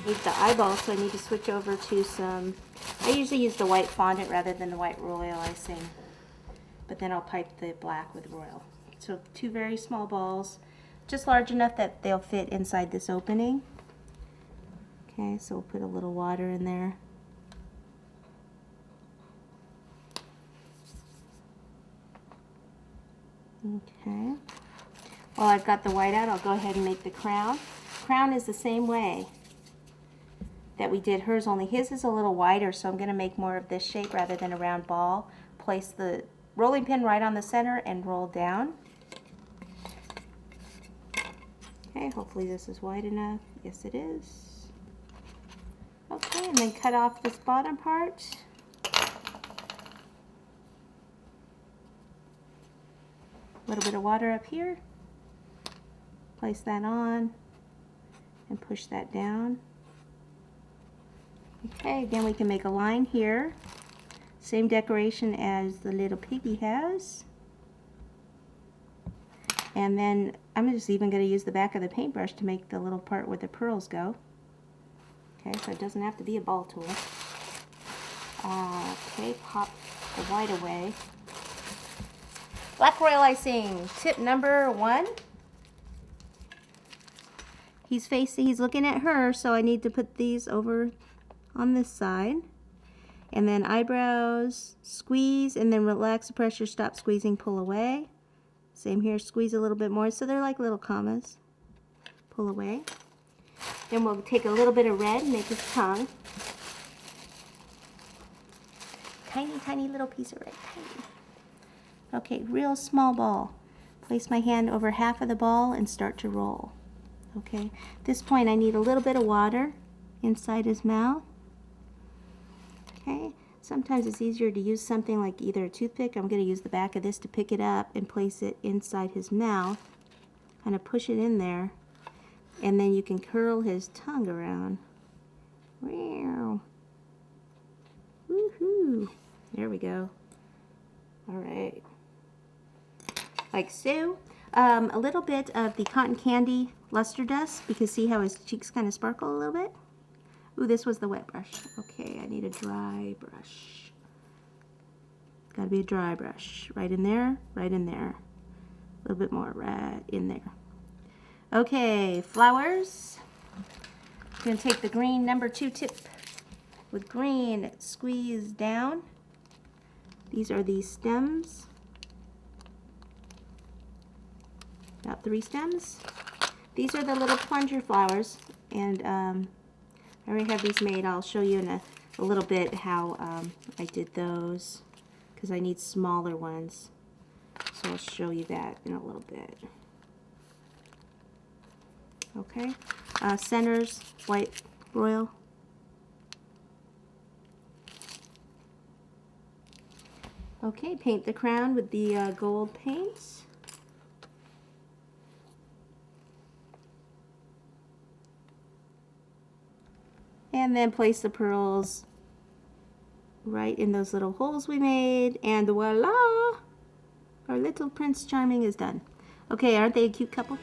Need the eyeball, so I need to switch over to some, I usually use the white fondant rather than the white royal icing, but then I'll pipe the black with royal. So 2 very small balls, just large enough that they'll fit inside this opening. Okay, so we'll put a little water in there. Okay, while I've got the white out, I'll go ahead and make the crown. Crown is the same way that we did hers, only his is a little wider, so I'm going to make more of this shape rather than a round ball. Place the rolling pin right on the center and roll down. Okay, hopefully this is wide enough. Yes, it is. Okay, and then cut off this bottom part. A little bit of water up here. Place that on and push that down. Okay, again we can make a line here. Same decoration as the little piggy has. And then I'm just even going to use the back of the paintbrush to make the little part where the pearls go. Okay, so it doesn't have to be a ball tool. Okay, pop the white away. Black royal icing, tip number 1. He's looking at her, so I need to put these over on this side. And then eyebrows, squeeze, and then relax the pressure, stop squeezing, pull away. Same here, squeeze a little bit more, so they're like little commas. Pull away. Then we'll take a little bit of red and make his tongue. Tiny, tiny little piece of red, tiny. Okay, real small ball. Place my hand over half of the ball and start to roll. Okay, at this point I need a little bit of water inside his mouth. Okay, sometimes it's easier to use something like either a toothpick. I'm going to use the back of this to pick it up and place it inside his mouth. Kind of push it in there, and then you can curl his tongue around. Wow. Woohoo! There we go. All right. Like so. A little bit of the cotton candy luster dust, because see how his cheeks kind of sparkle a little bit? Ooh, this was the wet brush. Okay, I need a dry brush. Gotta be a dry brush. Right in there, right in there. A little bit more right in there. Okay, flowers. I'm gonna take the green number 2 tip with green, squeeze down. These are the stems. About 3 stems. These are the little plunger flowers, and I already have these made. I'll show you in a little bit how I did those, because I need smaller ones. So I'll show you that in a little bit. Okay, centers, white royal. Okay, paint the crown with the gold paints. And then place the pearls right in those little holes we made, and voila! Our little Prince Charming is done. Okay, aren't they a cute couple?